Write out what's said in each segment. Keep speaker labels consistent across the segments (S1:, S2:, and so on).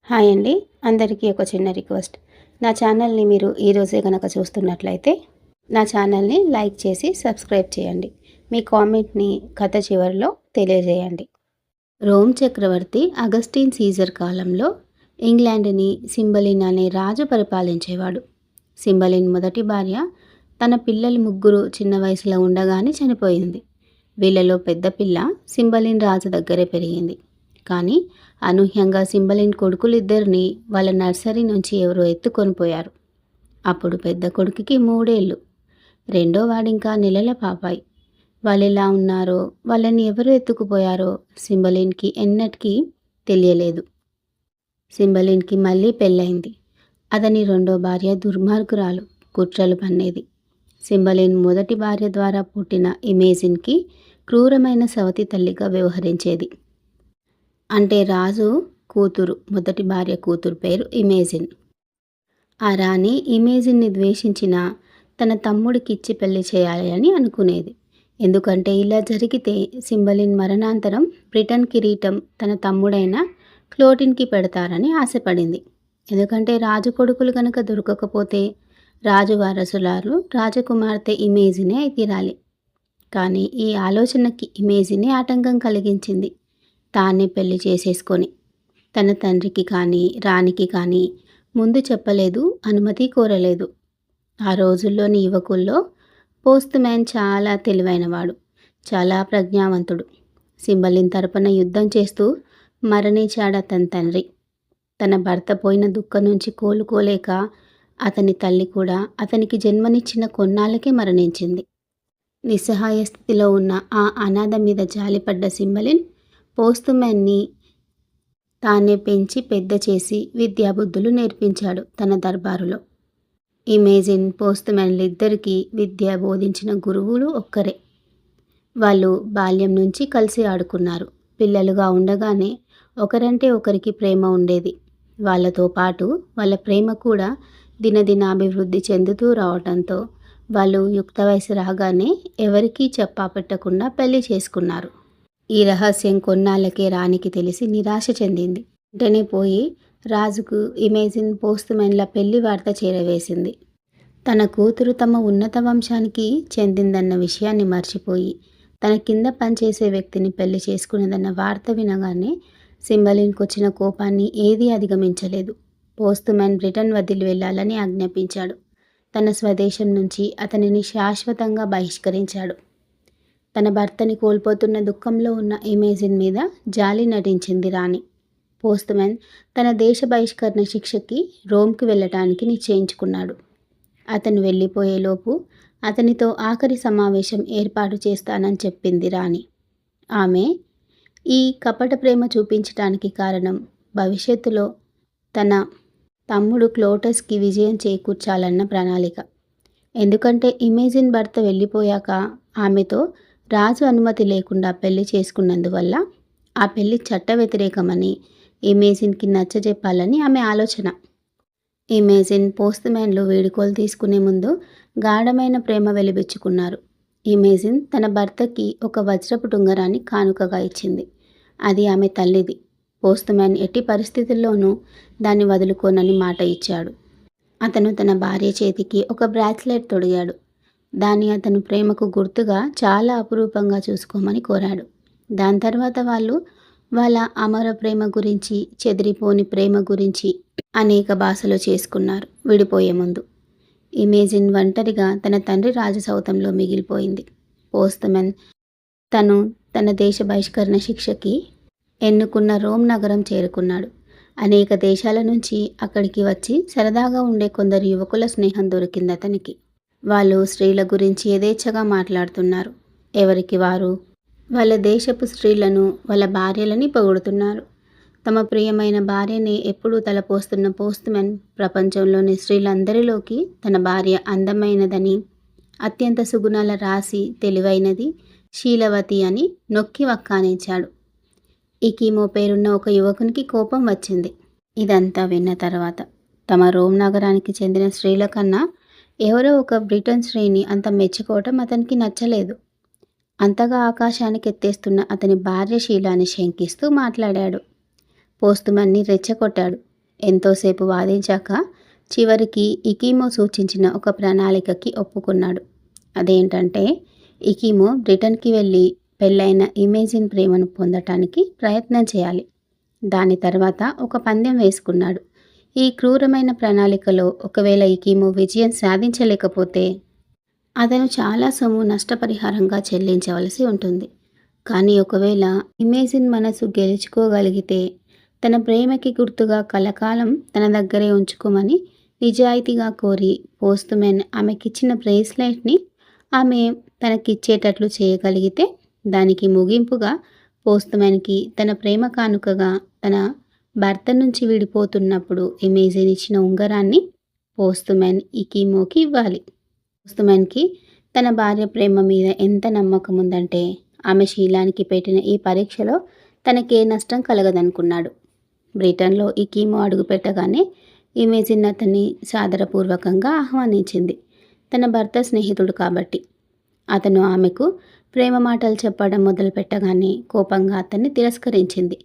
S1: Hi అండి. అందరికీ ఒక చిన్న రిక్వెస్ట్. నా ఛానల్ని మీరు ఈరోజే కనుక చూస్తున్నట్లయితే నా ఛానల్ని లైక్ చేసి సబ్స్క్రైబ్ చేయండి. మీ కామెంట్ని కథ చివరిలో తెలియజేయండి. రోమ్ చక్రవర్తి అగస్టిన్ సీజర్ కాలంలో ఇంగ్లాండ్ని సింబలిన్ అనే రాజు పరిపాలించేవాడు. సింబలిన్ మొదటి భార్య తన పిల్లలు ముగ్గురు చిన్న వయసులో ఉండగానే చనిపోయింది. వీళ్ళలో పెద్ద పిల్ల సింబలిన్ రాజు దగ్గరే పెరిగింది. కానీ అనూహ్యంగా సింబలిన్ కొడుకులిద్దరినీ వాళ్ళ నర్సరీ నుంచి ఎవరో ఎత్తుకొని పోయారు. అప్పుడు పెద్ద కొడుకుకి 3 ఏళ్ళు, రెండో వాడింకా నెలల పాపాయి. వాళ్ళెలా ఉన్నారో, వాళ్ళని ఎవరు ఎత్తుకుపోయారో సింబలిన్కి ఎన్నటికీ తెలియలేదు. సింబలిన్కి మళ్ళీ పెళ్ళయింది. అతని రెండో భార్య దుర్మార్గురాలు, కుట్రలు పన్నేది. సింబలిన్ మొదటి భార్య ద్వారా పుట్టిన ఇమేజిన్కి క్రూరమైన సవతి తల్లిగా వ్యవహరించేది. అంటే రాజు కూతురు, మొదటి భార్య కూతురు పేరు ఇమేజిన్. ఆ రాణి ఇమేజిన్ని ద్వేషించిన తన తమ్ముడికిచ్చి పెళ్లి చేయాలి అని అనుకునేది. ఎందుకంటే ఇలా జరిగితే సింబలిన్ మరణాంతరం బ్రిటన్ కిరీటం తన తమ్ముడైన క్లోటిన్కి పెడతారని ఆశపడింది. ఎందుకంటే రాజు కొడుకులు కనుక దొరకకపోతే రాజు వారసులారు రాజకుమార్తె ఇమేజినే తీరాలి. కానీ ఈ ఆలోచనకి ఇమేజినే ఆటంకం కలిగించింది. తానే పెళ్లి చేసేసుకొని తన తండ్రికి కానీ రాణికి కానీ ముందు చెప్పలేదు, అనుమతి కోరలేదు. ఆ రోజుల్లోని యువకుల్లో పోస్ట్ మ్యాన్ చాలా తెలివైనవాడు, చాలా ప్రజ్ఞావంతుడు. సింబలిన్ తరపున యుద్ధం చేస్తూ మరణించాడు అతని తండ్రి. తన భర్త పోయిన దుఃఖం నుంచి కోలుకోలేక అతని తల్లి కూడా అతనికి జన్మనిచ్చిన కొన్నాళ్ళకే మరణించింది. నిస్సహాయ స్థితిలో ఉన్న ఆ అనాథ మీద జాలిపడ్డ సింబలిన్ పోస్ట్ మ్యాన్ని తానే పెంచి పెద్ద చేసి విద్యాబుద్ధులు నేర్పించాడు తన దర్బారులో. ఇమేజిన్, పోస్ట్ మ్యాన్లిద్దరికీ విద్య బోధించిన గురువులు ఒక్కరే. వాళ్ళు బాల్యం నుంచి కలిసి ఆడుకున్నారు. పిల్లలుగా ఉండగానే ఒకరంటే ఒకరికి ప్రేమ ఉండేది. వాళ్ళతో పాటు వాళ్ళ ప్రేమ కూడా దినదినాభివృద్ధి చెందుతూ రావడంతో వాళ్ళు యుక్త వయసు రాగానే ఎవరికీ చెప్పా పెట్టకుండా పెళ్లి చేసుకున్నారు. ఈ రహస్యం కొన్నాళ్ళకే రాణికి తెలిసి నిరాశ చెందింది. వెంటనే పోయి రాజుకు ఇమేజిన్, పోస్ట్ మ్యాన్ల పెళ్లి వార్త చేరవేసింది. తన కూతురు తమ ఉన్నత వంశానికి చెందిందన్న విషయాన్ని మర్చిపోయి తన కింద పనిచేసే వ్యక్తిని పెళ్లి చేసుకునేదన్న వార్త వినగానే సింబలిన్కి వచ్చిన కోపాన్ని ఏదీ అధిగమించలేదు. పోస్ట్ మ్యాన్ బ్రిటన్ వదిలి వెళ్ళాలని ఆజ్ఞాపించాడు. తన స్వదేశం నుంచి అతనిని శాశ్వతంగా బహిష్కరించాడు. తన భర్తని కోల్పోతున్న దుఃఖంలో ఉన్న ఇమేజిన్ మీద జాలి నటించింది రాణి. పోస్ట్ మ్యాన్ తన దేశ బహిష్కరణ శిక్షకి రోమ్కి వెళ్ళటానికి నిశ్చయించుకున్నాడు. అతను వెళ్ళిపోయేలోపు అతనితో ఆఖరి సమావేశం ఏర్పాటు చేస్తానని చెప్పింది రాణి. ఆమె ఈ కపట ప్రేమ చూపించటానికి కారణం భవిష్యత్తులో తన తమ్ముడు క్లోటస్కి విజయం చేకూర్చాలన్న ప్రణాళిక. ఎందుకంటే ఇమేజిన్ భర్త వెళ్ళిపోయాక ఆమెతో రాజు అనుమతి లేకుండా పెళ్లి చేసుకున్నందువల్ల ఆ పెళ్లి చట్ట వ్యతిరేకమని ఇమేజిన్కి నచ్చజెప్పాలని ఆమె ఆలోచన. ఇమేజిన్, పోస్ట్ మ్యాన్లు వీడుకోలు తీసుకునే ముందు గాఢమైన ప్రేమ వెలిబుచ్చుకున్నారు. ఇమేజిన్ తన భర్తకి ఒక వజ్రపు ఉంగరాన్ని కానుకగా ఇచ్చింది. అది ఆమె తల్లిది. పోస్ట్ మ్యాన్ ఎట్టి పరిస్థితుల్లోనూ దాన్ని వదులుకోనని మాట ఇచ్చాడు. అతను తన భార్య చేతికి ఒక బ్రాస్లెట్ తొడిగాడు. దాన్ని అతను ప్రేమకు గుర్తుగా చాలా అపురూపంగా చూసుకోమని కోరాడు. దాని తర్వాత వాళ్ళు వాళ్ళ అమర ప్రేమ గురించి, చెదిరిపోని ప్రేమ గురించి అనేక భాషలు చేసుకున్నారు. విడిపోయే ముందు ఇమేజిన్ ఒంటరిగా తన తండ్రి రాజసౌతంలో మిగిలిపోయింది. పోస్ట్ మ్యాన్ తన దేశ బహిష్కరణ శిక్షకి ఎన్నుకున్న రోమ్ నగరం చేరుకున్నాడు. అనేక దేశాల నుంచి అక్కడికి వచ్చి సరదాగా ఉండే కొందరు యువకుల స్నేహం దొరికింది అతనికి. వాళ్ళు స్త్రీల గురించి యథేచ్ఛగా మాట్లాడుతున్నారు. ఎవరికి వారు వాళ్ళ దేశపు స్త్రీలను, వాళ్ళ భార్యలని పొగుడుతున్నారు. తమ ప్రియమైన భార్యని ఎప్పుడూ తలపోస్తున్న పోస్ట్ మ్యాన్ ప్రపంచంలోని స్త్రీలందరిలోకి తన భార్య అందమైనదని, అత్యంత సుగుణాల రాశి, తెలివైనది, శీలవతి అని నొక్కి వక్కానించాడు. ఈ కీమో పేరున్న ఒక యువకునికి కోపం వచ్చింది. ఇదంతా విన్న తర్వాత తమ రోమ్ నగరానికి చెందిన స్త్రీల కన్నా ఎవరో ఒక బ్రిటన్ స్త్రీని అంత మెచ్చుకోవటం అతనికి నచ్చలేదు. అంతగా ఆకాశానికి ఎత్తేస్తున్న అతని భార్య శీలాన్ని శంకిస్తూ మాట్లాడాడు. పోస్ట్ మ్యాన్ని రెచ్చగొట్టాడు. ఎంతోసేపు వాదించాక చివరికి ఇకీమో సూచించిన ఒక ప్రణాళికకి ఒప్పుకున్నాడు. అదేంటంటే ఇకీమో బ్రిటన్కి వెళ్ళి పెళ్ళైన ఇమేజిన్ ప్రేమను పొందటానికి ప్రయత్నం చేయాలి. దాని తర్వాత ఒక పందెం వేసుకున్నాడు. ఈ క్రూరమైన ప్రణాళికలో ఒకవేళ ఇకీమో విజయం సాధించలేకపోతే అతను చాలా సొమ్ము నష్టపరిహారంగా చెల్లించవలసి ఉంటుంది. కానీ ఒకవేళ ఇమేజిన్ మనసు గెలుచుకోగలిగితే తన ప్రేమకి గుర్తుగా కలకాలం తన దగ్గరే ఉంచుకోమని నిజాయితీగా కోరి పోస్ట్‌మెన్ ఆమెకిచ్చిన బ్రేస్లెట్‌ని ఆమె తనకిచ్చేటట్లు చేయగలిగితే దానికి ముగింపుగా పోస్ట్‌మెన్‌కి తన ప్రేమ కానుకగా తన భర్త నుంచి విడిపోతున్నప్పుడు ఇమేజిన్ ఇచ్చిన ఉంగరాన్ని పోస్ట్‌మెన్ ఇకీమోకి ఇవ్వాలి. పోస్ట్‌మెన్‌కి తన భార్య ప్రేమ మీద ఎంత నమ్మకం ఉందంటే ఆమె శీలానికి పెట్టిన ఈ పరీక్షలో తనకే నష్టం కలగదనుకున్నాడు. బ్రిటన్లో ఇకీమో అడుగుపెట్టగానే ఇమేజిన్ అతన్ని సాదరపూర్వకంగా ఆహ్వానించింది. తన భర్త స్నేహితుడు కాబట్టి. అతను ఆమెకు ప్రేమ మాటలు చెప్పడం మొదలుపెట్టగానే కోపంగా అతన్ని తిరస్కరించింది.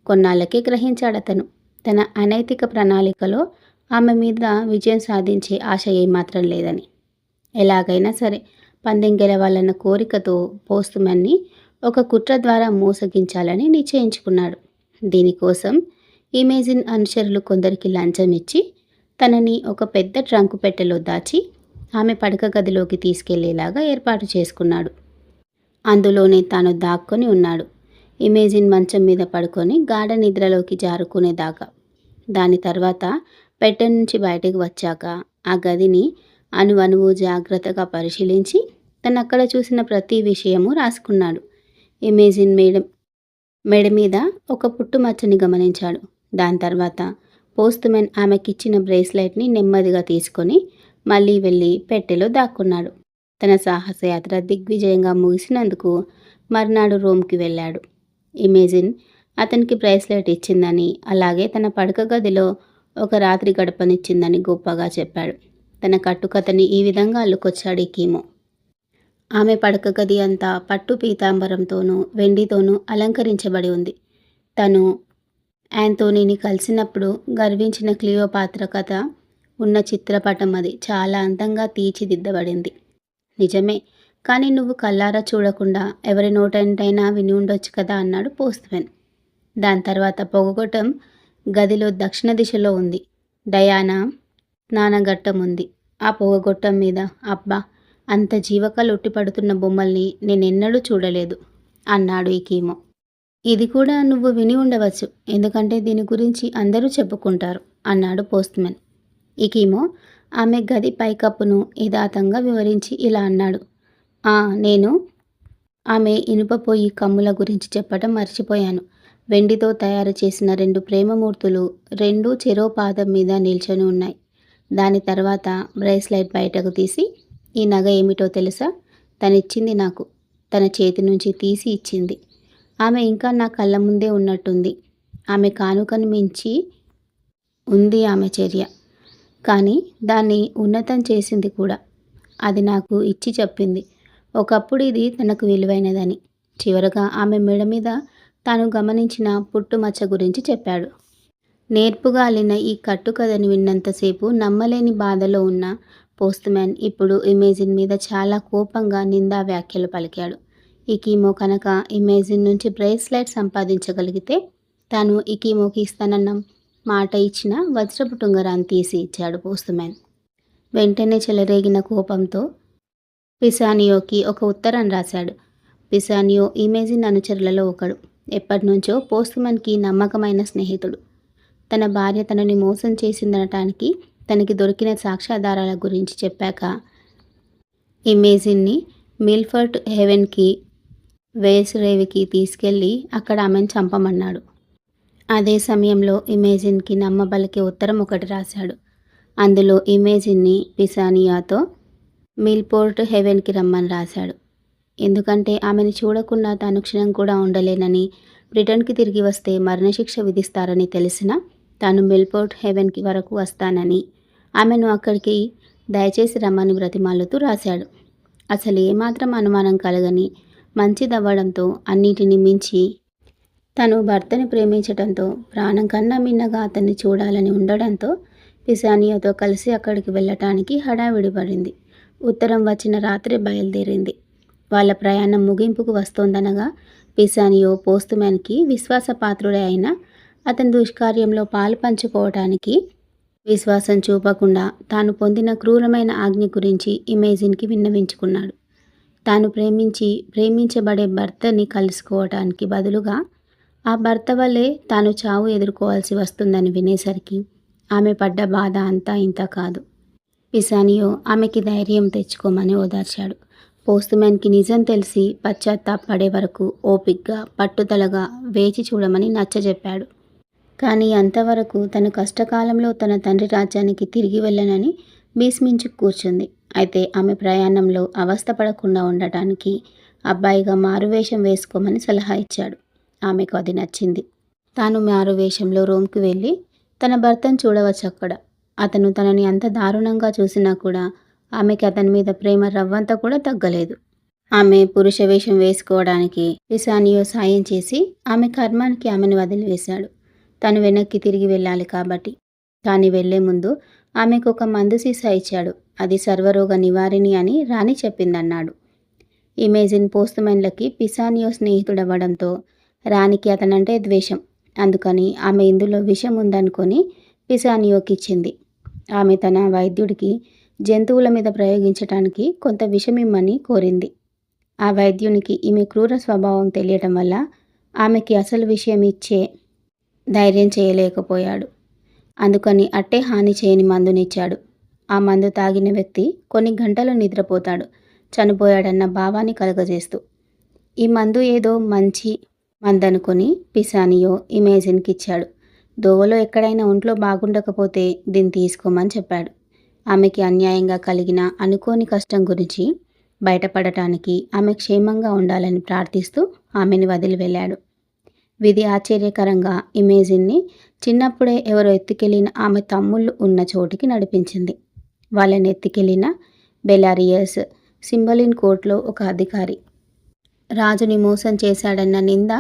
S1: కొన్నాళ్ళకే గ్రహించాడతను తన అనైతిక ప్రణాళికలో ఆమె మీద విజయం సాధించే ఆశ ఏమాత్రం లేదని. ఎలాగైనా సరే పందెం గెలవాలన్న కోరికతో పోస్ట్‌మెన్ని ఒక కుట్ర ద్వారా మోసగించాలని నిశ్చయించుకున్నాడు. దీనికోసం ఇమేజిన్ అనుచరులు కొందరికి లంచం ఇచ్చి తనని ఒక పెద్ద ట్రంకు పెట్టెలో దాచి ఆమె పడక గదిలోకి తీసుకెళ్లేలాగా ఏర్పాటు చేసుకున్నాడు. అందులోనే తాను దాక్కొని ఉన్నాడు. ఇమేజిన్ మంచం మీద పడుకొని గాఢ నిద్రలోకి జారుకునేదాకా. దాని తర్వాత పెట్టె నుంచి బయటకు వచ్చాక ఆ గదిని అణువణువు జాగ్రత్తగా పరిశీలించి తనక్కడ చూసిన ప్రతి విషయము రాసుకున్నాడు. ఇమేజిన్ మెడ మీద ఒక పుట్టుమచ్చని గమనించాడు. దాని తర్వాత పోస్ట్‌మెన్ ఆమెకిచ్చిన బ్రేస్లెట్‌ని నెమ్మదిగా తీసుకొని మళ్ళీ వెళ్ళి పెట్టెలో దాక్కున్నాడు. తన సాహసయాత్ర దిగ్విజయంగా ముగిసినందుకు మర్నాడు రోమ్కి వెళ్ళాడు. ఇమేజిన్ అతనికి బ్రేస్లెట్ ఇచ్చిందని, అలాగే తన పడక గదిలో ఒక రాత్రి గడపనిచ్చిందని గొప్పగా చెప్పాడు. తన కట్టుకథని ఈ విధంగా అల్లుకొచ్చాడు ఇకీమో. ఆమె పడక గది అంతా పట్టు పీతాంబరంతోనూ వెండితోనూ అలంకరించబడి ఉంది. తను యాంతోనీని కలిసినప్పుడు గర్వించిన క్లియోపాత్ర కథ ఉన్న చిత్రపటం అది. చాలా అందంగా తీర్చిదిద్దబడింది. నిజమే, కానీ నువ్వు కళ్ళారా చూడకుండా ఎవరి నోటంటైనా విని ఉండొచ్చు కదా అన్నాడు పోస్ట్‌మెన్. దాని తర్వాత పొగగొట్టం గదిలో దక్షిణ దిశలో ఉంది. డయానా స్నానఘట్టం ఉంది. ఆ పొగగొట్టం మీద అబ్బా, అంత జీవకాలు ఉట్టిపడుతున్న బొమ్మల్ని నేనెన్నడూ చూడలేదు అన్నాడు ఇకీమో. ఇది కూడా నువ్వు విని ఉండవచ్చు, ఎందుకంటే దీని గురించి అందరూ చెప్పుకుంటారు అన్నాడు పోస్ట్‌మెన్. ఇకీమో ఆమె గది పైకప్పును యథాతంగా వివరించి ఇలా అన్నాడు. నేను ఆమె ఇనుప పొయ్యి కమ్ముల గురించి చెప్పటం మర్చిపోయాను. వెండితో తయారు చేసిన 2 ప్రేమమూర్తులు రెండూ చెరో పాదం మీద నిల్చొని ఉన్నాయి. దాని తర్వాత బ్రేస్లెట్ బయటకు తీసి, ఈ నగ ఏమిటో తెలుసా? తనిచ్చింది నాకు. తన చేతి నుంచి తీసి ఇచ్చింది. ఆమె ఇంకా నా కళ్ళ ముందే ఉన్నట్టుంది. ఆమె కానుకను మించి ఉంది ఆమె చర్య. కానీ దాన్ని ఉన్నతం చేసింది కూడా. అది నాకు ఇచ్చి చెప్పింది ఒకప్పుడు ఇది తనకు విలువైనదని. చివరగా ఆమె మెడ మీద తాను గమనించిన పుట్టుమచ్చ గురించి చెప్పాడు. నేర్పుగా అల్లిన ఈ కట్టుకథని విన్నంతసేపు నమ్మలేని బాధలో ఉన్న పోస్ట్‌మెన్ ఇప్పుడు ఇమేజిన్ మీద చాలా కోపంగా నిందా వ్యాఖ్యలు పలికాడు. ఇకీమో కనుక ఇమేజిన్ నుంచి బ్రేస్లెట్ సంపాదించగలిగితే తాను ఇకీమోకి ఇస్తానన్న మాట ఇచ్చిన వజ్రపు టుంగరాన్ని తీసి ఇచ్చాడు పోస్ట్‌మెన్. వెంటనే చెలరేగిన కోపంతో పిసానియోకి ఒక ఉత్తరం రాశాడు. పిసానియో ఇమేజిన్ అనుచరులలో ఒకడు. ఎప్పటినుంచో పోస్ట్‌మెన్‌కి నమ్మకమైన స్నేహితుడు. తన భార్య తనని మోసం చేసిందనటానికి తనకి దొరికిన సాక్ష్యాధారాల గురించి చెప్పాక ఇమేజిన్ని మిల్ఫర్డ్ హెవెన్కి వేల్స్రేవికి తీసుకెళ్ళి అక్కడ ఆమెను చంపమన్నాడు. అదే సమయంలో ఇమేజిన్కి నమ్మబలికే ఉత్తరం ఒకటి రాశాడు. అందులో ఇమేజిన్ని పిసానియాతో మిల్ఫోర్డ్ హెవెన్కి రమ్మని రాశాడు. ఎందుకంటే ఆమెను చూడకుండా తాను క్షణం కూడా ఉండలేనని, బ్రిటన్కి తిరిగి వస్తే మరణశిక్ష విధిస్తారని తెలిసినా తాను మిల్ఫోర్డ్ హెవెన్కి వరకు వస్తానని, ఆమెను అక్కడికి దయచేసి రమ్మని బ్రతిమాలుతూ రాశాడు. అసలు ఏమాత్రం అనుమానం కలగని, మంచిదవ్వడంతో అన్నిటిని మించి తను భర్తని ప్రేమించటంతో ప్రాణం కన్నా మిన్నగా అతన్ని చూడాలని ఉండడంతో పిసానియోతో కలిసి అక్కడికి వెళ్ళటానికి హడావిడి పడింది. ఉత్తరం వచ్చిన రాత్రి బయలుదేరింది. వాళ్ళ ప్రయాణం ముగింపుకు వస్తోందనగా పిసానియో పోస్టుమ్యాన్కి విశ్వాసపాత్రుడే అయిన అతని దుష్కార్యంలో పాలు పంచుకోవటానికి విశ్వాసం చూపకుండా తాను పొందిన క్రూరమైన ఆజ్ఞ గురించి ఇమేజిన్కి విన్నవించుకున్నాడు. తాను ప్రేమించబడే భర్తని కలుసుకోవటానికి బదులుగా ఆ భర్త వల్లే తాను చావు ఎదుర్కోవాల్సి వస్తుందని వినేసరికి ఆమె పడ్డ బాధ అంతా ఇంత కాదు. పిసానియో ఆమెకి ధైర్యం తెచ్చుకోమని ఓదార్చాడు. పోస్టుమ్యాన్కి నిజం తెలిసి పశ్చాత్తాపడే వరకు ఓపిగ్గా పట్టుదలగా వేచి చూడమని నచ్చజెప్పాడు. కానీ అంతవరకు తను కష్టకాలంలో తన తండ్రి రాజ్యానికి తిరిగి వెళ్ళనని భీష్మించి కూర్చుంది. అయితే ఆమె ప్రయాణంలో అవస్థపడకుండా ఉండటానికి అబ్బాయిగా మారువేషం వేసుకోమని సలహా ఇచ్చాడు. ఆమెకు అది నచ్చింది. తాను మారువేషంలో రోమ్కి వెళ్ళి తన భర్తను చూడవచ్చు. అక్కడ అతను తనని అంత దారుణంగా చూసినా కూడా ఆమెకి అతని మీద ప్రేమ రవ్వంత కూడా తగ్గలేదు. ఆమె పురుష వేషం వేసుకోవడానికి పిసానియో సాయం చేసి ఆమె కర్మానికి ఆమెను వదిలివేశాడు. తను వెనక్కి తిరిగి వెళ్ళాలి కాబట్టి. కానీ వెళ్లే ముందు ఆమెకు ఒక మందు సీసా ఇచ్చాడు. అది సర్వరోగ నివారిణి అని రాణి చెప్పిందన్నాడు. ఇమేజిన్ పోస్టుమెన్లకి పిసానియో స్నేహితుడవ్వడంతో రాణికి అతనంటే ద్వేషం. అందుకని ఆమె ఇందులో విషం ఉందనుకొని పిసానియోకిచ్చింది. ఆమె తన వైద్యుడికి జంతువుల మీద ప్రయోగించటానికి కొంత విషమిమ్మని కోరింది. ఆ వైద్యునికి ఈమె క్రూర స్వభావం తెలియటం వల్ల ఆమెకి అసలు విషయం ఇచ్చే ధైర్యం చేయలేకపోయాడు. అందుకని అట్టే హాని చేయని మందునిచ్చాడు. ఆ మందు తాగిన వ్యక్తి కొన్ని గంటలు నిద్రపోతాడు, చనిపోయాడన్న భావాన్ని కలుగజేస్తూ. ఈ మందు ఏదో మంచి మందనుకొని పిసానియో ఇమేజిన్కి ఇచ్చాడు. దోవలో ఎక్కడైనా ఒంట్లో బాగుండకపోతే దీన్ని తీసుకోమని చెప్పాడు. ఆమెకి అన్యాయంగా కలిగిన అనుకోని కష్టం గురించి బయటపడటానికి ఆమె క్షేమంగా ఉండాలని ప్రార్థిస్తూ ఆమెని వదిలి వెళ్ళాడు. విధి ఆశ్చర్యకరంగా ఇమేజిన్ని చిన్నప్పుడే ఎవరో ఎత్తుకెళ్లిన ఆమె తమ్ముళ్ళు ఉన్న చోటికి నడిపించింది. వాళ్ళని ఎత్తుకెళ్లిన బెలారియస్ సింబలిన్ కోర్టులో ఒక అధికారి. రాజుని మోసం చేశాడన్న నింద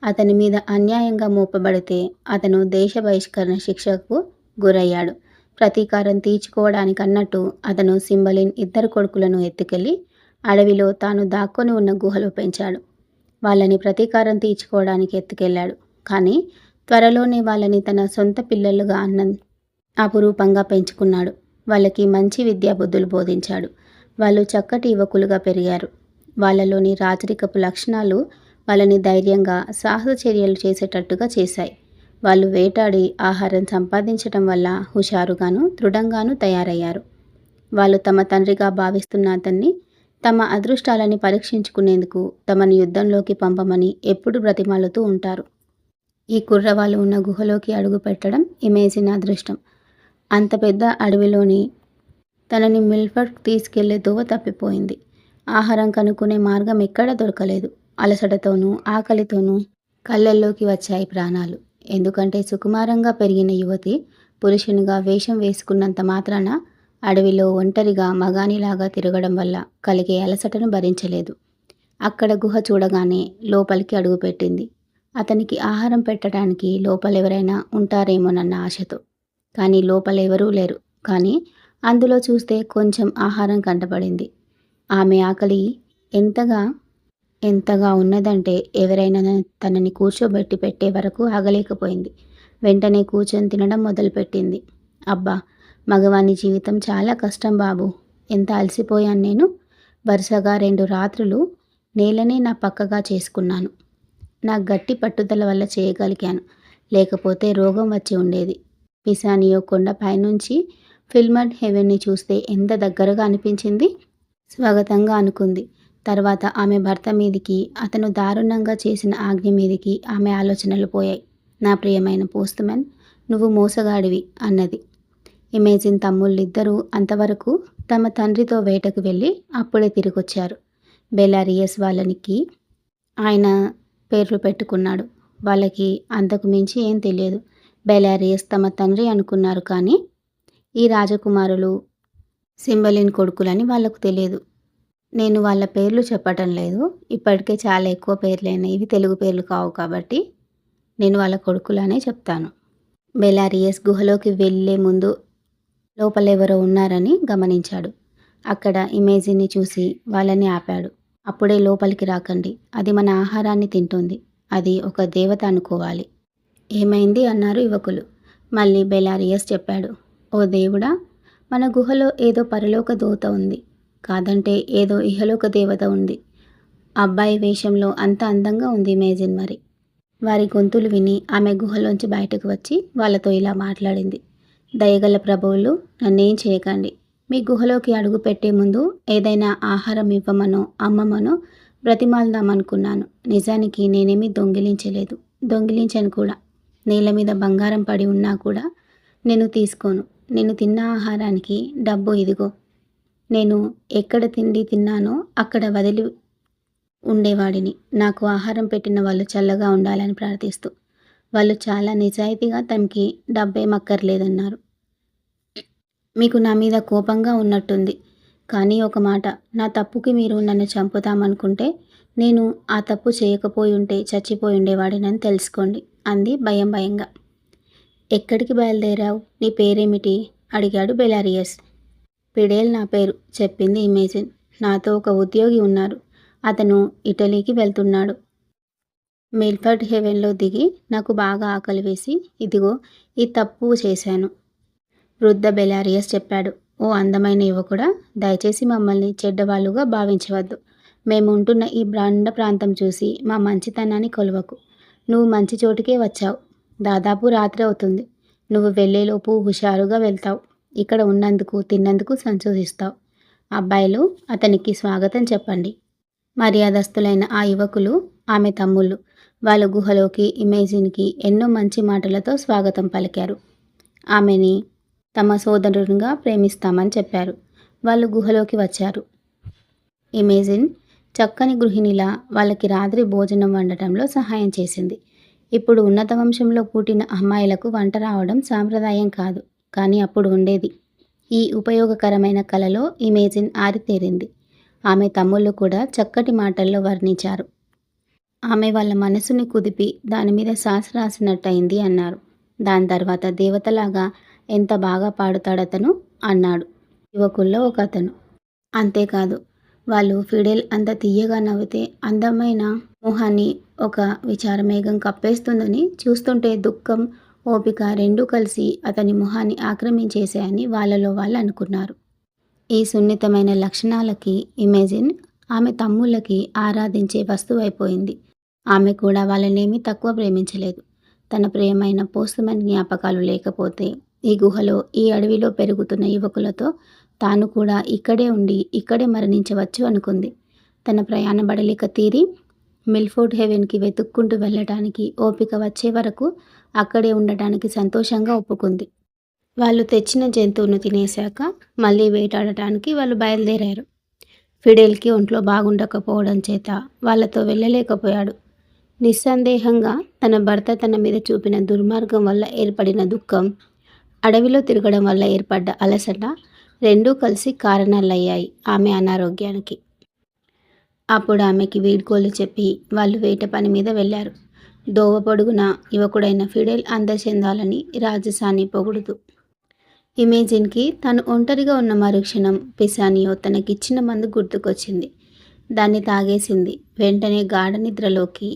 S1: అతని మీద అన్యాయంగా మోపబడితే అతను దేశ బహిష్కరణ శిక్షకు గురయ్యాడు. ప్రతీకారం తీర్చుకోవడానికి అన్నట్టు అతను సింబలిన్ ఇద్దరు కొడుకులను ఎత్తుకెళ్లి అడవిలో తాను దాక్కొని ఉన్న గుహలో పెంచాడు. వాళ్ళని ప్రతీకారం తీర్చుకోవడానికి ఎత్తుకెళ్ళాడు. కానీ త్వరలోనే వాళ్ళని తన సొంత పిల్లలుగా అపురూపంగా పెంచుకున్నాడు. వాళ్ళకి మంచి విద్యాబుద్ధులు బోధించాడు. వాళ్ళు చక్కటి యువకులుగా పెరిగారు. వాళ్ళలోని రాజరికపు లక్షణాలు వాళ్ళని ధైర్యంగా సాహస చర్యలు చేసేటట్టుగా చేశాయి. వాళ్ళు వేటాడి ఆహారం సంపాదించటం వల్ల హుషారుగాను దృఢంగాను తయారయ్యారు. వాళ్ళు తమ తండ్రిగా భావిస్తున్న అతన్ని తమ అదృష్టాలని పరీక్షించుకునేందుకు తమని యుద్ధంలోకి పంపమని ఎప్పుడు బ్రతిమాలుతూ ఉంటారు. ఈ కుర్రవాళ్ళు ఉన్న గుహలోకి అడుగు పెట్టడం ఇమేజిన్ అదృష్టం. అంత పెద్ద అడవిలోని తనని మిల్ఫర్డ్ తీసుకెళ్లే దోవ తప్పిపోయింది. ఆహారం కనుక్కునే మార్గం ఎక్కడా దొరకలేదు. అలసటతోనూ ఆకలితోనూ కళ్ళల్లోకి వచ్చాయి ప్రాణాలు. ఎందుకంటే సుకుమారంగా పెరిగిన యువతి పురుషునిగా వేషం వేసుకున్నంత మాత్రాన అడవిలో ఒంటరిగా మగానిలాగా తిరగడం వల్ల కలిగే అలసటను భరించలేదు. అక్కడ గుహ చూడగానే లోపలికి అడుగుపెట్టింది. అతనికి ఆహారం పెట్టడానికి లోపలెవరైనా ఉంటారేమోనన్న ఆశతో. కానీ లోపలెవరూ లేరు. కానీ అందులో చూస్తే కొంచెం ఆహారం కంటపడింది. ఆమె ఆకలి ఎంతగా ఉన్నదంటే ఎవరైనా తనని కూర్చోబెట్టి పెట్టే వరకు ఆగలేకపోయింది. వెంటనే కూర్చొని తినడం మొదలుపెట్టింది. అబ్బా, మగవాని జీవితం చాలా కష్టం బాబు. ఎంత అలసిపోయాను నేను. వరుసగా 2 రాత్రులు నేలనే నా పక్కగా చేసుకున్నాను. నా గట్టి పట్టుదల వల్ల చేయగలిగాను. లేకపోతే రోగం వచ్చి ఉండేది. పిసానియో కొండ పైనుంచి ఫిల్మడ్ హెవెన్ని చూస్తే ఎంత దగ్గరగా అనిపించింది. స్వాగతంగా అనుకుంది. తర్వాత ఆమె భర్త మీదికి, అతను దారుణంగా చేసిన ఆజ్ఞ మీదికి ఆమె ఆలోచనలు పోయాయి. నా ప్రియమైన పోస్టుమెన్, నువ్వు మోసగాడివి అన్నది. ఇమేజిన్ తమ్ముళ్ళిద్దరూ అంతవరకు తమ తండ్రితో వేటకు వెళ్ళి అప్పుడే తిరిగొచ్చారు. బెలారియస్ వాళ్ళనికి ఆయన పేర్లు పెట్టుకున్నాడు. వాళ్ళకి అంతకు మించి ఏం తెలియదు. బెలారియస్ తమ తండ్రి అనుకున్నారు. కానీ ఈ రాజకుమారులు సింబలిన్ కొడుకులని వాళ్ళకు తెలియదు. నేను వాళ్ళ పేర్లు చెప్పటం లేదు. ఇప్పటికే చాలా ఎక్కువ పేర్లైనాయి. ఇవి తెలుగు పేర్లు కావు కాబట్టి. నేను వాళ్ళ కొడుకులానే చెప్తాను. బెలారియస్ గుహలోకి వెళ్ళే ముందు లోపలెవరో ఉన్నారని గమనించాడు. అక్కడ ఇమేజిన్ని చూసి వాళ్ళని ఆపాడు. అప్పుడే లోపలికి రాకండి. అది మన ఆహారాన్ని తింటుంది. అది ఒక దేవత అనుకోవాలి. ఏమైంది అన్నారు యువకులు. మళ్ళీ బెలారియస్ చెప్పాడు. ఓ దేవుడా, మన గుహలో ఏదో పరలోక దూత ఉంది. కాదంటే ఏదో ఇహలోక దేవత ఉంది. అబ్బాయి వేషంలో అంత అందంగా ఉంది ఇమేజిన్ మరి. వారి గొంతులు విని ఆమె గుహలోంచి బయటకు వచ్చి వాళ్ళతో ఇలా మాట్లాడింది. దయగల ప్రభువులు, నన్నేం చేయకండి. మీ గుహలోకి అడుగు పెట్టే ముందు ఏదైనా ఆహారం ఇవ్వమనో అమ్మమనో బ్రతిమాలదామనుకున్నాను. నిజానికి నేనేమీ దొంగిలించలేదు, దొంగిలించను కూడా. నేల మీద బంగారం పడి ఉన్నా కూడా నేను తీసుకోను. నేను తిన్న ఆహారానికి డబ్బు ఇదిగో. నేను ఎక్కడ తిండి తిన్నానో అక్కడ వదిలి ఉండేవాడిని. నాకు ఆహారం పెట్టిన వాళ్ళు చల్లగా ఉండాలని ప్రార్థిస్తూ. వాళ్ళు చాలా నిజాయితీగా తమకి డబ్బేమక్కర్లేదన్నారు. మీకు నా మీద కోపంగా ఉన్నట్టుంది. కానీ ఒక మాట, నా తప్పుకి మీరు నన్ను చంపుతామనుకుంటే నేను ఆ తప్పు చేయకపోయి ఉంటే చచ్చిపోయి ఉండేవాడినని తెలుసుకోండి అంది భయం భయంగా. ఎక్కడికి బయలుదేరావు? నీ పేరేమిటి? అడిగాడు బెలారియస్. ఫిడేల్ నా పేరు, చెప్పింది ఇమేజిన్. నాతో ఒక ఉద్యోగి ఉన్నారు. అతను ఇటలీకి వెళ్తున్నాడు. మిల్ఫర్డ్ హెవెన్లో దిగి నాకు బాగా ఆకలి వేసి ఇదిగో ఈ తప్పు చేశాను. వృద్ధ బెలారియస్ చెప్పాడు. ఓ అందమైన యువకుడా, దయచేసి మమ్మల్ని చెడ్డవాళ్ళుగా భావించవద్దు. మేము ఉంటున్న ఈ బ్రాండ ప్రాంతం చూసి మా మంచితనాన్ని కొలవకు. నువ్వు మంచి చోటుకే వచ్చావు. దాదాపు రాత్రి అవుతుంది. నువ్వు వెళ్ళేలోపు హుషారుగా వెళ్తావు. ఇక్కడ ఉన్నందుకు తిన్నందుకు సంతోషిస్తావు. అబ్బాయిలు, అతనికి స్వాగతం చెప్పండి. మర్యాదస్తులైన ఆ యువకులు ఆమె తమ్ముళ్ళు. వాళ్ళ గుహలోకి ఇమేజిన్కి ఎన్నో మంచి మాటలతో స్వాగతం పలికారు. ఆమెని తమ సోదరునిగా ప్రేమిస్తామని చెప్పారు. వాళ్ళు గుహలోకి వచ్చారు. ఇమేజిన్ చక్కని గృహిణిలా వాళ్ళకి రాత్రి భోజనం వండటంలో సహాయం చేసింది. ఇప్పుడు ఉన్నత వంశంలో పుట్టిన అమ్మాయిలకు వంట రావడం సాంప్రదాయం కాదు, కానీ అప్పుడు ఉండేది. ఈ ఉపయోగకరమైన కళలో ఇమేజిన్ ఆరితేరింది. ఆమె తమ్ముళ్ళు కూడా చక్కటి మాటల్లో వర్ణించారు. ఆమె వాళ్ళ మనసుని కుదిపి దానిమీద శ్వాస రాసినట్టయింది అన్నారు. దాని తర్వాత దేవతలాగా ఎంత బాగా పాడుతాడతను అన్నాడు యువకుల్లో ఒక అతను. అంతేకాదు, వాళ్ళు ఫిడేల్ అంత తీయగా నవ్వితే అందమైన మొహాన్ని ఒక విచారమేఘం కప్పేస్తుందని, చూస్తుంటే దుఃఖం ఓపిక రెండూ కలిసి అతని మొహాన్ని ఆక్రమించేశాయని వాళ్ళలో వాళ్ళు అనుకున్నారు. ఈ సున్నితమైన లక్షణాలకి ఇమేజిన్ ఆమె తమ్ముళ్ళకి ఆరాధించే వస్తువైపోయింది. ఆమె కూడా వాళ్ళనేమీ తక్కువ ప్రేమించలేదు. తన ప్రియమైన పోస్ట్‌మ్యాన్ జ్ఞాపకాలు లేకపోతే ఈ గుహలో ఈ అడవిలో పెరుగుతున్న యువకులతో తాను కూడా ఇక్కడే ఉండి ఇక్కడే మరణించవచ్చు అనుకుంది. తన ప్రయాణ బడలిక తీరి మిల్ఫోర్డ్ హెవెన్కి వెతుక్కుంటూ వెళ్ళటానికి ఓపిక వచ్చే వరకు అక్కడే ఉండటానికి సంతోషంగా ఒప్పుకుంది. వాళ్ళు తెచ్చిన జంతువును తినేశాక మళ్ళీ వేటాడటానికి వాళ్ళు బయలుదేరారు. ఫిడేల్కి ఒంట్లో బాగుండకపోవడం చేత వాళ్ళతో వెళ్ళలేకపోయాడు. నిస్సందేహంగా తన భర్త తన మీద చూపిన దుర్మార్గం వల్ల ఏర్పడిన దుఃఖం, అడవిలో తిరగడం వల్ల ఏర్పడ్డ అలసట రెండూ కలిసి కారణాలయ్యాయి ఆమె అనారోగ్యానికి. అప్పుడు ఆమెకి వీడ్కోలు చెప్పి వాళ్ళు వేట పని మీద వెళ్ళారు. దోవ పొడుగున యువకుడైన ఫిడేల్ అందచెందాలని రాజసాని పొగుడుతూ. ఇమేజిన్కి తను ఒంటరిగా ఉన్న మరుక్షణం పిసానియో తనకిచ్చిన మందు గుర్తుకొచ్చింది. దాన్ని తాగేసింది. వెంటనే గాఢ నిద్రలోకి,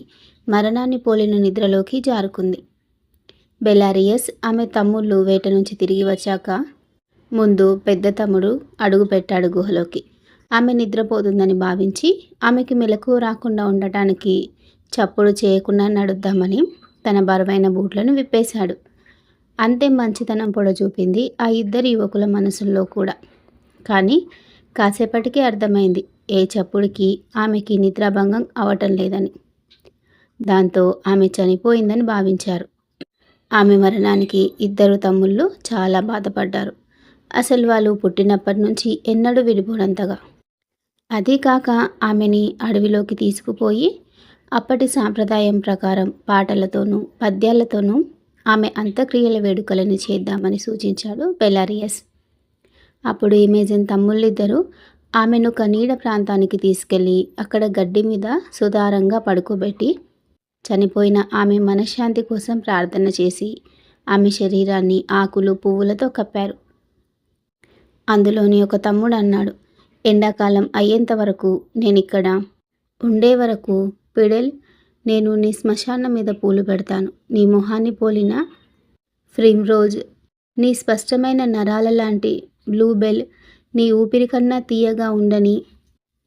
S1: మరణాన్ని పోలిన నిద్రలోకి జారుకుంది. బెలారియస్ ఆమె తమ్ముళ్ళు వేట నుంచి తిరిగి వచ్చాక ముందు పెద్ద తమ్ముడు అడుగు పెట్టాడు గుహలోకి. ఆమె నిద్రపోతుందని భావించి ఆమెకి మెలకువ రాకుండా ఉండటానికి చప్పుడు చేయకుండా నడుద్దామని తన బరువైన బూట్లను విప్పేశాడు. అంతే మంచితనం పొడచూపింది ఆ ఇద్దరు యువకుల మనసుల్లో కూడా. కానీ కాసేపటికే అర్థమైంది ఏ చప్పుడికి ఆమెకి నిద్రాభంగం అవటం లేదని. దాంతో ఆమె చనిపోయిందని భావించారు. ఆమె మరణానికి ఇద్దరు తమ్ముళ్ళు చాలా బాధపడ్డారు. అసలు వాళ్ళు పుట్టినప్పటి నుంచి ఎన్నడూ విడిపోనంతగా. అదీ కాక ఆమెని అడవిలోకి తీసుకుపోయి అప్పటి సాంప్రదాయం ప్రకారం పాటలతోనూ పద్యాలతోనూ ఆమె అంత్యక్రియల వేడుకలని చేద్దామని సూచించాడు బెలారియస్. అప్పుడు ఇమేజిన్ తమ్ముళ్ళిద్దరూ ఆమెను ఒక నీడ ప్రాంతానికి తీసుకెళ్ళి అక్కడ గడ్డి మీద సుతారంగా పడుకోబెట్టి చనిపోయిన ఆమె మనశ్శాంతి కోసం ప్రార్థన చేసి ఆమె శరీరాన్ని ఆకులు పువ్వులతో కప్పారు. అందులోని ఒక తమ్ముడు అన్నాడు, ఎండాకాలం అయ్యేంత వరకు నేనిక్కడ ఉండే వరకు పిడెల్, నేను నీ శ్మశానం మీద పూలు పెడతాను. నీ మొహాన్ని పోలిన ప్రిమ్రోజ్, నీ స్పష్టమైన నరాల లాంటి బ్లూబెల్, నీ ఊపిరి కన్నా తీయగా ఉండని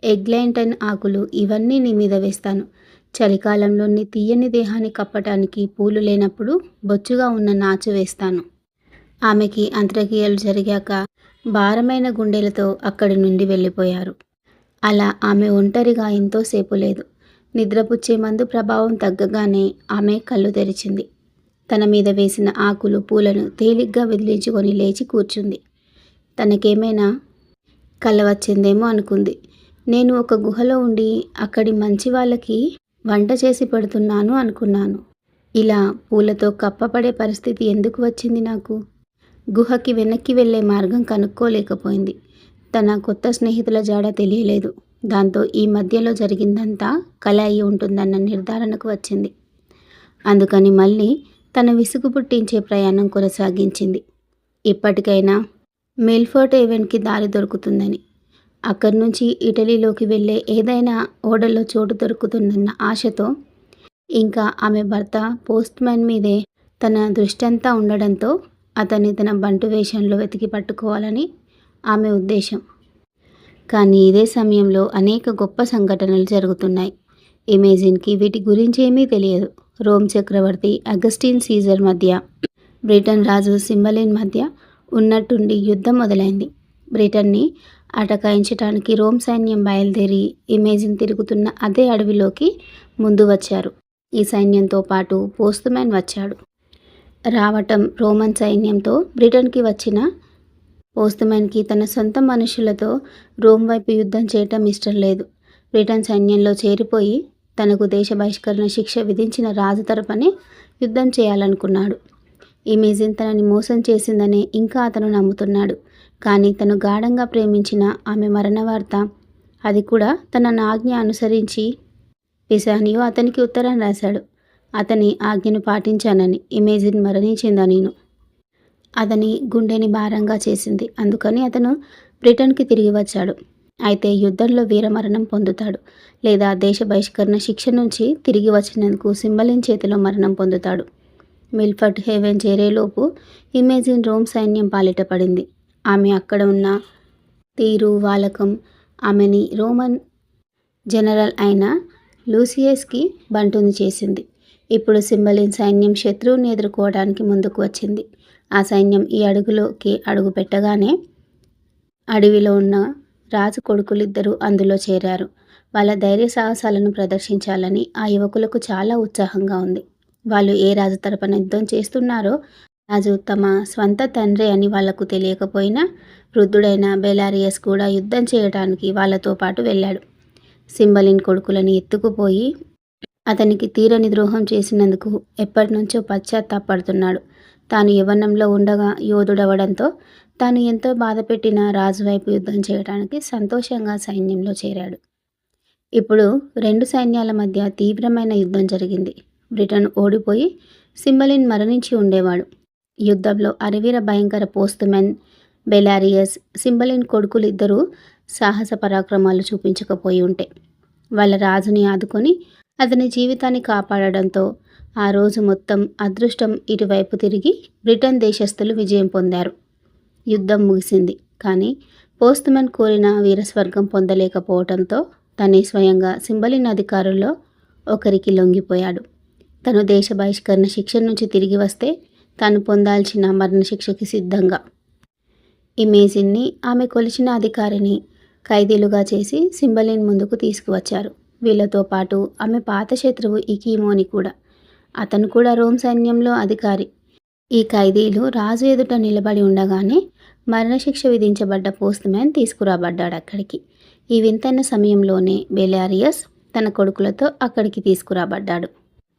S1: ఎగ్లైంటన్ ఆకులు, ఇవన్నీ నీ మీద వేస్తాను. చలికాలంలో నీ తీయని దేహాన్ని కప్పటానికి పూలు లేనప్పుడు బొచ్చుగా ఉన్న నాచు వేస్తాను. ఆమెకి అంత్యక్రియలు జరిగాక భారమైన గుండెలతో అక్కడి నుండి వెళ్ళిపోయారు. అలా ఆమె ఒంటరిగా ఎంతోసేపు లేదు. నిద్రపుచ్చే మందు ప్రభావం తగ్గగానే ఆమె కళ్ళు తెరిచింది. తన మీద వేసిన ఆకులు పూలను తేలిగ్గా విదిలించుకొని లేచి కూర్చుంది. తనకేమైనా కల వచ్చిందేమో అనుకుంది. నేను ఒక గుహలో ఉండి అక్కడి మంచి వాళ్ళకి వంట చేసి పెడుతున్నాను అనుకున్నాను. ఇలా పూలతో కప్పపడే పరిస్థితి ఎందుకు వచ్చింది నాకు? గుహకి వెనక్కి వెళ్ళే మార్గం కనుక్కోలేకపోయింది. తన కొత్త స్నేహితుల జాడ తెలియలేదు. దాంతో ఈ మధ్యలో జరిగిందంతా కల అయి ఉంటుందన్న నిర్ధారణకు వచ్చింది. అందుకని మళ్ళీ తన విసుగు పుట్టించే ప్రయాణం కొనసాగించింది. ఇప్పటికైనా మిల్ఫోర్ట్ హేవెన్కి దారి దొరుకుతుందని, అక్కడి నుంచి ఇటలీలోకి వెళ్ళే ఏదైనా ఓడలో చోటు దొరుకుతుందన్న ఆశతో, ఇంకా ఆమె భర్త పోస్ట్ మ్యాన్ మీదే తన దృష్టంతా ఉండడంతో అతన్ని తన బంటు వేషంలో వెతికి పట్టుకోవాలని ఆమె ఉద్దేశం. కానీ ఇదే సమయంలో అనేక గొప్ప సంఘటనలు జరుగుతున్నాయి. ఇమేజిన్కి వీటి గురించి ఏమీ తెలియదు. రోమ్ చక్రవర్తి అగస్టిన్ సీజర్ మధ్య, బ్రిటన్ రాజు సింబలిన్ మధ్య ఉన్నట్టుండి యుద్ధం మొదలైంది. బ్రిటన్ని అటకాయించడానికి రోమ్ సైన్యం బయలుదేరి ఇమేజిన్ తిరుగుతున్న అదే అడవిలోకి ముందు వచ్చారు. ఈ సైన్యంతో పాటు పోస్ట్ మ్యాన్ వచ్చాడు. రావటం రోమన్ సైన్యంతో బ్రిటన్కి వచ్చిన పోస్ట్ మ్యాన్కి తన సొంత మనుషులతో రోమ్ వైపు యుద్ధం చేయటం ఇష్టం లేదు. బ్రిటన్ సైన్యంలో చేరిపోయి తనకు దేశ బహిష్కరణ శిక్ష విధించిన రాజు తరపునే యుద్ధం చేయాలనుకున్నాడు. ఇమేజిన్ తనని మోసం చేసిందనే ఇంకా అతను నమ్ముతున్నాడు. కానీ తను గాఢంగా ప్రేమించిన ఆమె మరణ వార్త, అది కూడా తన ఆజ్ఞ అనుసరించి పిసానియో అతనికి ఉత్తరం రాశాడు. అతని ఆజ్ఞను పాటించానని, ఇమేజిన్ మరణించిందనీను. అతని గుండెని భారంగా చేసింది. అందుకని అతను బ్రిటన్కి తిరిగి వచ్చాడు. అయితే యుద్ధంలో వీరమరణం పొందుతాడు, లేదా దేశ బహిష్కరణ శిక్ష నుంచి తిరిగి వచ్చినందుకు సింబలిన్ చేతిలో మరణం పొందుతాడు. మిల్ఫర్ట్ హేవెన్ చేరేలోపు ఇమేజిన్ రోమ్ సైన్యం పాలిట పడింది. ఆమె అక్కడ ఉన్న తీరు వాలకం ఆమెని రోమన్ జనరల్ అయిన లూసియస్కి బంటుని చేసింది. ఇప్పుడు సింబలిన్ సైన్యం శత్రువుని ఎదుర్కోవడానికి ముందుకు వచ్చింది. ఆ సైన్యం ఈ అడుగులోకి అడుగు పెట్టగానే అడవిలో ఉన్న రాజు కొడుకులిద్దరూ అందులో చేరారు. వాళ్ళ ధైర్య సాహసాలను ప్రదర్శించాలని ఆ యువకులకు చాలా ఉత్సాహంగా ఉంది. వాళ్ళు ఏ రాజు తరపున యుద్ధం చేస్తున్నారో రాజు తమ స్వంత తండ్రి అని వాళ్లకు తెలియకపోయినా వృద్ధుడైన బెలారియస్ కూడా యుద్ధం చేయడానికి వాళ్ళతో పాటు వెళ్ళాడు. సింబలిన్ కొడుకులని ఎత్తుకుపోయి అతనికి తీరని ద్రోహం చేసినందుకు ఎప్పటి నుంచో పశ్చాత్తాపడుతున్నాడు. తాను యవ్వనంలో ఉండగా యోధుడవడంతో తాను ఎంతో బాధపెట్టిన రాజు వైపు యుద్ధం చేయడానికి సంతోషంగా సైన్యంలో చేరాడు. ఇప్పుడు రెండు సైన్యాల మధ్య తీవ్రమైన యుద్ధం జరిగింది. బ్రిటన్ ఓడిపోయి సింబలిన్ మరణించి ఉండేవాడు. యుద్ధంలో అరివీర భయంకర పోస్ట్మెన్ బెలారియస్, సింబలిన్ కొడుకులిద్దరూ సాహస పరాక్రమాలు చూపించకపోయి ఉంటే వాళ్ళ రాజుని ఆదుకొని అతని జీవితాన్ని కాపాడడంతో ఆ రోజు మొత్తం అదృష్టం ఇటువైపు తిరిగి బ్రిటన్ దేశస్థులు విజయం పొందారు. యుద్ధం ముగిసింది. కానీ పోస్ట్మెన్ కోరిన వీరస్వర్గం పొందలేకపోవడంతో తనే స్వయంగా సింబలిన్ అధికారుల్లో ఒకరికి లొంగిపోయాడు. తను దేశ బహిష్కరణ శిక్ష నుంచి తిరిగి వస్తే తాను పొందాల్సిన మరణశిక్షకి సిద్ధంగా ఇమేజిన్ని, ఆమె కొలిచిన అధికారిని ఖైదీలుగా చేసి సింబలిన్ ముందుకు తీసుకువచ్చారు. వీళ్ళతో పాటు ఆమె పాత శత్రువు ఇకీమోని కూడా. అతను కూడా రోమ్ సైన్యంలో అధికారి. ఈ ఖైదీలు రాజు ఎదుట నిలబడి ఉండగానే మరణశిక్ష విధించబడ్డ పోస్ట్ మ్యాన్ తీసుకురాబడ్డాడు అక్కడికి. ఈ వింతైన సమయంలోనే బెలారియస్ తన కొడుకులతో అక్కడికి తీసుకురాబడ్డాడు.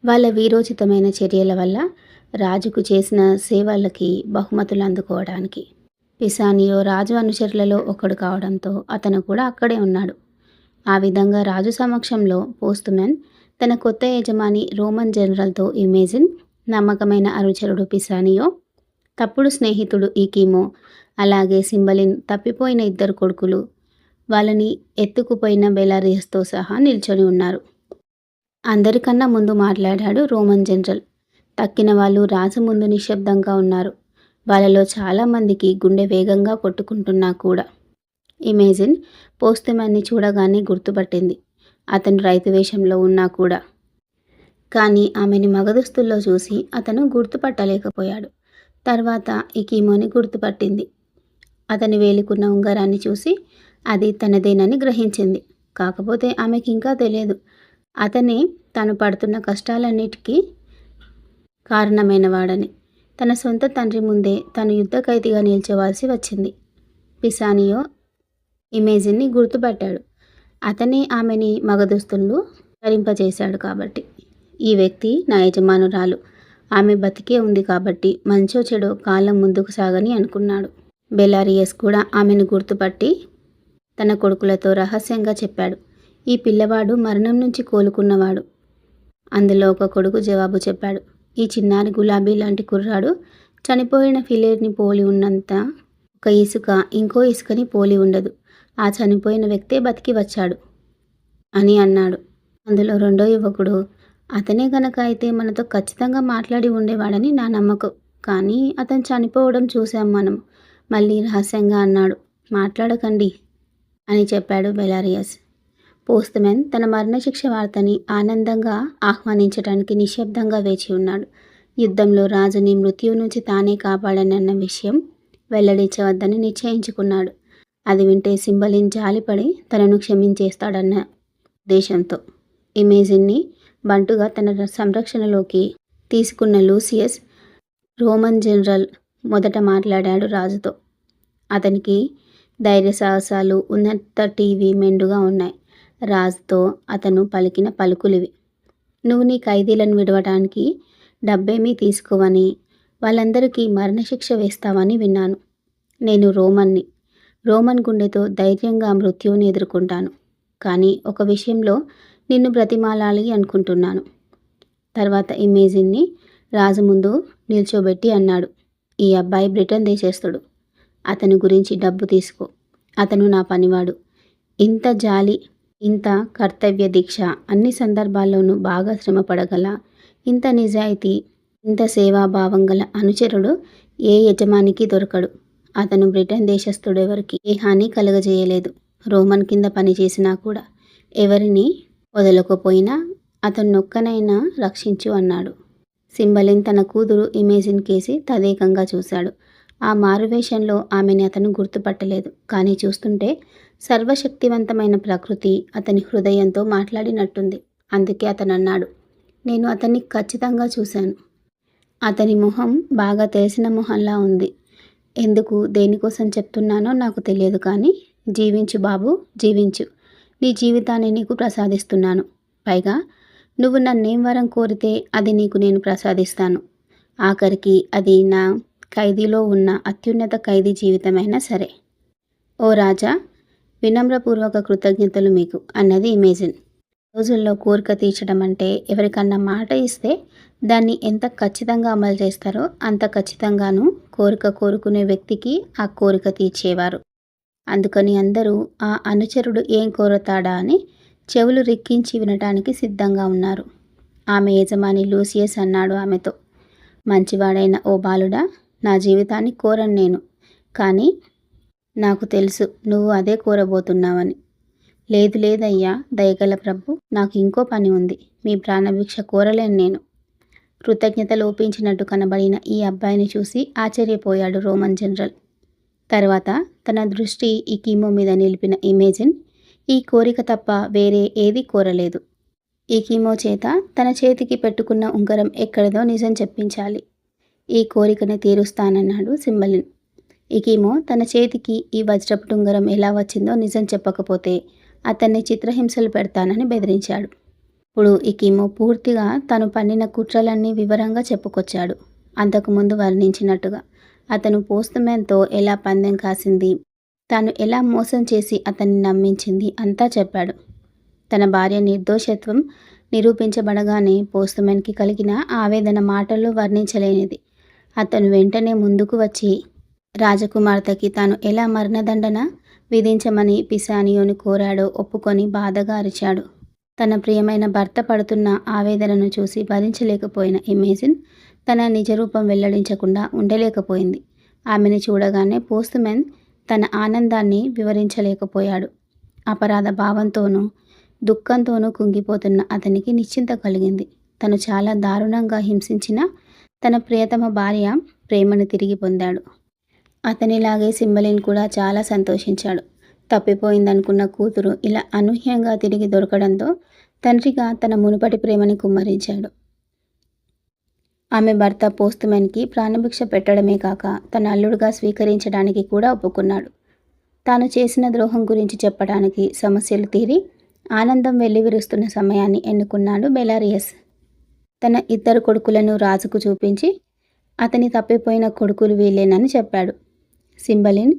S1: వాళ్ళ వీరోచితమైన చర్యల వల్ల రాజుకు చేసిన సేవలకి బహుమతులు అందుకోవడానికి. పిసానియో రాజు అనుచరులలో ఒకడు కావడంతో అతను కూడా అక్కడే ఉన్నాడు. ఆ విధంగా రాజు సమక్షంలో పోస్ట్ మ్యాన్ తన కొత్త యజమాని రోమన్ జనరల్తో ఇమేజిన్, నమ్మకమైన అనుచరుడు పిసానియో, తప్పుడు స్నేహితుడు ఈకీమో, అలాగే సింబలిన్ తప్పిపోయిన ఇద్దరు కొడుకులు, వాళ్ళని ఎత్తుకుపోయిన బెలారియస్తో సహా నిల్చొని ఉన్నారు. అందరికన్నా ముందు మాట్లాడాడు రోమన్ జనరల్. తక్కిన వాళ్ళు రాజు ముందు నిశ్శబ్దంగా ఉన్నారు. వాళ్ళలో చాలామందికి గుండె వేగంగా కొట్టుకుంటున్నా కూడా. ఇమేజిన్ పోస్ట్‌మ్యాన్‌ని చూడగానే గుర్తుపట్టింది. అతను రైతు వేషంలో ఉన్నా కూడా. కానీ ఆమెని మగదుస్తుల్లో చూసి అతను గుర్తుపట్టలేకపోయాడు. తర్వాత ఈకీమోని గుర్తుపట్టింది. అతని వేలికున్న ఉంగరాన్ని చూసి అది తనదేనని గ్రహించింది. కాకపోతే ఆమెకింకా తెలియదు అతనే తాను పడుతున్న కష్టాలన్నిటికీ కారణమైనవాడని. తన సొంత తండ్రి ముందే తను యుద్ధ ఖైదీగా నిల్చోవాల్సి వచ్చింది. పిసానియో ఇమేజిన్ని గుర్తుపట్టాడు. అతనే ఆమెని మగదుస్తులు ధరింపజేశాడు కాబట్టి. ఈ వ్యక్తి నా యజమానురాలు. ఆమె బతికే ఉంది కాబట్టి మంచో చెడో కాలం ముందుకు సాగని అనుకున్నాడు. బెలారియస్ కూడా ఆమెను గుర్తుపట్టి తన కొడుకులతో రహస్యంగా చెప్పాడు. ఈ పిల్లవాడు మరణం నుంచి కోలుకున్నవాడు. అందులో ఒక కొడుకు జవాబు చెప్పాడు. ఈ చిన్నారి గులాబీ లాంటి కుర్రాడు చనిపోయిన ఫిలేర్ని పోలి ఉన్నంత ఒక ఇసుక ఇంకో ఇసుకని పోలి ఉండదు. ఆ చనిపోయిన వ్యక్తే బతికి వచ్చాడు అని అన్నాడు. అందులో రెండో యువకుడు, అతనే గనక అయితే మనతో ఖచ్చితంగా మాట్లాడి ఉండేవాడని నా నమ్మకం. కానీ అతను చనిపోవడం చూసాం మనం. మళ్ళీ రహస్యంగా అన్నాడు. మాట్లాడకండి అని చెప్పాడు బెలారియస్. పోస్ట్‌మ్యాన్ తన మరణశిక్ష వార్తని ఆనందంగా ఆహ్వానించడానికి నిశ్శబ్దంగా వేచి ఉన్నాడు. యుద్ధంలో రాజుని మృత్యువు నుంచి తానే కాపాడానన్న విషయం వెల్లడించవద్దని నిశ్చయించుకున్నాడు. అది వింటే సింబలిన్ జాలిపడి తనను క్షమించేస్తాడన్న ఉద్దేశంతో. ఇమేజిన్ని బంటుగా తన సంరక్షణలోకి తీసుకున్న లూసియస్ రోమన్ జనరల్ మొదట మాట్లాడాడు రాజుతో. అతనికి ధైర్య సాహసాలు ఉన్నత టీవీ మెండుగా ఉన్నాయి. రాజుతో అతను పలికిన పలుకులివి. నువ్వు నీ ఖైదీలను విడవటానికి డబ్బేమీ తీసుకోవని, వాళ్ళందరికీ మరణశిక్ష వేస్తావని విన్నాను. నేను రోమన్ని. రోమన్ గుండెతో ధైర్యంగా మృత్యువుని ఎదుర్కొంటాను. కానీ ఒక విషయంలో నిన్ను బ్రతిమాలాలి అనుకుంటున్నాను. తర్వాత ఇమేజిన్ని రాజు ముందు నిల్చోబెట్టి అన్నాడు. ఈ అబ్బాయి బ్రిటన్ దేశస్థుడు. అతని గురించి డబ్బు తీసుకో. అతను నా పనివాడు. ఇంత జాలి, ఇంత కర్తవ్య దీక్ష, అన్ని సందర్భాల్లోనూ బాగా శ్రమపడగల, ఇంత నిజాయితీ, ఇంత సేవాభావం గల అనుచరుడు ఏ యజమానికి దొరకడు. అతను బ్రిటన్ దేశస్థుడెవరికి ఏ హాని కలుగజేయలేదు. రోమన్ కింద పనిచేసినా కూడా. ఎవరిని వదలకపోయినా అతన్నొక్కనైనా రక్షించు అన్నాడు. సింబలిన్ తన కూతురు ఇమేజిన్ కేసి తదేకంగా చూశాడు. ఆ మారువేషంలో ఆమెని అతను గుర్తుపట్టలేదు. కానీ చూస్తుంటే సర్వశక్తివంతమైన ప్రకృతి అతని హృదయంతో మాట్లాడినట్టుంది. అందుకే అతను అన్నాడు, నేను అతన్ని ఖచ్చితంగా చూశాను. అతని మొహం బాగా తెలిసిన మొహంలా ఉంది. ఎందుకు దేనికోసం చెప్తున్నానో నాకు తెలియదు. కానీ జీవించు బాబు, జీవించు. నీ జీవితాన్ని నీకు ప్రసాదిస్తున్నాను. పైగా నువ్వు నన్నేం వరం కోరితే అది నీకు నేను ప్రసాదిస్తాను. ఆఖరికి అది నా ఖైదీలో ఉన్న అత్యున్నత ఖైదీ జీవితమైనా సరే. ఓ రాజా, వినమ్రపూర్వక కృతజ్ఞతలు మీకు అన్నది ఇమేజిన్. రోజుల్లో కోరిక తీర్చడం అంటే ఎవరికన్నా మాట ఇస్తే దాన్ని ఎంత ఖచ్చితంగా అమలు చేస్తారో అంత ఖచ్చితంగానూ కోరిక కోరుకునే వ్యక్తికి ఆ కోరిక తీర్చేవారు. అందుకని అందరూ ఆ అనుచరుడు ఏం కోరతాడా అని చెవులు రిక్కించి వినటానికి సిద్ధంగా ఉన్నారు. ఆమె యజమాని లూసియస్ అన్నాడు ఆమెతో, మంచివాడైన ఓ బాలుడా, నా జీవితాన్ని కోరను నేను. కానీ నాకు తెలుసు నువ్వు అదే కోరబోతున్నావని. లేదు లేదయ్యా దయగల ప్రభు, నాకు ఇంకో పని ఉంది. మీ ప్రాణభిక్ష కోరలేను నేను. కృతజ్ఞత లోపించినట్టు కనబడిన ఈ అబ్బాయిని చూసి ఆశ్చర్యపోయాడు రోమన్ జనరల్. తర్వాత తన దృష్టి ఈకీమో మీద నిలిపిన ఇమేజిన్ ఈ కోరిక తప్ప వేరే ఏదీ కోరలేదు. ఈకీమో చేత తన చేతికి పెట్టుకున్న ఉంగరం ఎక్కడిదో నిజం చెప్పించాలి. ఈ కోరికను తీరుస్తానన్నాడు సింబలిన్. ఈకీమో తన చేతికి ఈ వజ్రపు ఉంగరం ఎలా వచ్చిందో నిజం చెప్పకపోతే అతన్ని చిత్రహింసలు పెడతానని బెదిరించాడు. ఇప్పుడు ఈకీమో పూర్తిగా తను పన్నిన కుట్రలన్నీ వివరంగా చెప్పుకొచ్చాడు. అంతకుముందు వర్ణించినట్టుగా అతను పోస్ట్‌మ్యాన్‌తో ఎలా పందెం కాసింది, తాను ఎలా మోసం చేసి అతన్ని నమ్మించింది అంతా చెప్పాడు. తన భార్య నిర్దోషత్వం నిరూపించబడగానే పోస్ట్‌మెన్‌కి కలిగిన ఆవేదన మాటల్లో వర్ణించలేనిది. అతను వెంటనే ముందుకు వచ్చి రాజకుమార్తెకి తాను ఎలా మరణదండన విధించమని పిసానియోని కోరాడో ఒప్పుకొని బాధగా అరిచాడు. తన ప్రియమైన భర్త పడుతున్న ఆవేదనను చూసి భరించలేకపోయిన ఇమేజిన్ తన నిజరూపం వెల్లడించకుండా ఉండలేకపోయింది. ఆమెను చూడగానే పోస్ట్‌మెన్ తన ఆనందాన్ని వివరించలేకపోయాడు. అపరాధ భావంతోనూ, దుఃఖంతోనూ కుంగిపోతున్న అతనికి నిశ్చింత కలిగింది. తను చాలా దారుణంగా హింసించిన తన ప్రియతమ భార్య ప్రేమను తిరిగి పొందాడు. అతనిలాగే సింబలిన్ కూడా చాలా సంతోషించాడు. తప్పిపోయిందనుకున్న కూతురు ఇలా అనూహ్యంగా తిరిగి దొరకడంతో తండ్రిగా తన మునుపటి ప్రేమని కుమ్మరించాడు. ఆమె భర్త పోస్ట్‌మెన్‌కి ప్రాణభిక్ష పెట్టడమే కాక తన అల్లుడుగా స్వీకరించడానికి కూడా ఒప్పుకున్నాడు. తాను చేసిన ద్రోహం గురించి చెప్పడానికి సమస్యలు తీరి ఆనందం వెల్లివిరుస్తున్న సమయాన్ని ఎన్నుకున్నాడు బెలారియస్. తన 2 కొడుకులను రాజుకు చూపించి అతని తప్పిపోయిన కొడుకులు వీళ్ళేనని చెప్పాడు. సింబలిన్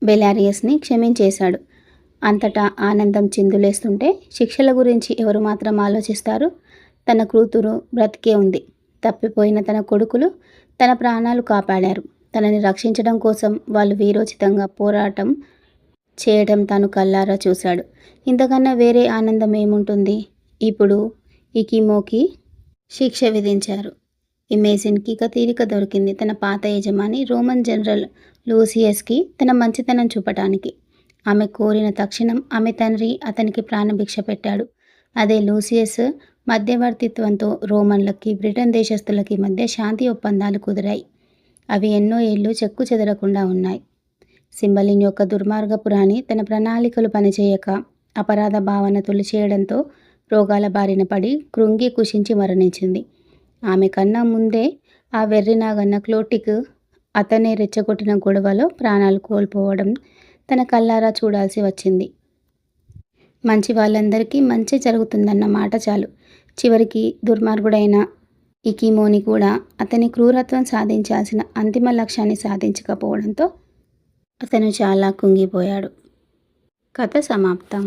S1: బెలారియస్‌ని క్షమించేశాడు. అంతటా ఆనందం చిందులేస్తుంటే శిక్షల గురించి ఎవరు మాత్రం ఆలోచిస్తారు? తన కూతురు బ్రతికే ఉంది. తప్పిపోయిన తన కొడుకులు తన ప్రాణాలు కాపాడారు. తనని రక్షించడం కోసం వాళ్ళు వీరోచితంగా పోరాటం చేయడం తాను కళ్ళారా చూశాడు. ఇంతకన్నా వేరే ఆనందం ఏముంటుంది? ఇప్పుడు ఇకిమోకి శిక్ష విధించారు. ఇమేజిన్‌కి ఇక తీరిక దొరికింది తన పాత యజమాని రోమన్ జనరల్ లూసియస్‌కి తన మంచితనం చూపటానికి. ఆమె కోరిన తక్షణం ఆమె తండ్రి అతనికి ప్రాణభిక్ష పెట్టాడు. అదే లూసియస్ మధ్యవర్తిత్వంతో రోమన్లకి, బ్రిటన్ దేశస్థులకి మధ్య శాంతి ఒప్పందాలు కుదిరాయి. అవి ఎన్నో ఏళ్ళు చెక్కు చెదరకుండా ఉన్నాయి. సింబలిన్ యొక్క దుర్మార్గపు రాణి తన ప్రణాళికలు పనిచేయక అపరాధ భావన తొలిచేయడంతో రోగాల బారిన పడి కృంగి కుషించి మరణించింది. ఆమె కన్నా ముందే ఆ వెర్రినాగన్న క్లోటిక్ అతనే రెచ్చగొట్టిన గొడవలో ప్రాణాలు కోల్పోవడం తన కళ్ళారా చూడాల్సి వచ్చింది. మంచి వాళ్ళందరికీ మంచి జరుగుతుందన్న మాట చాలు. చివరికి దుర్మార్గుడైన ఇకిమోని కూడా అతని క్రూరత్వం సాధించాల్సిన అంతిమ లక్ష్యాన్ని సాధించకపోవడంతో అతను చాలా కుంగిపోయాడు. కథ సమాప్తం.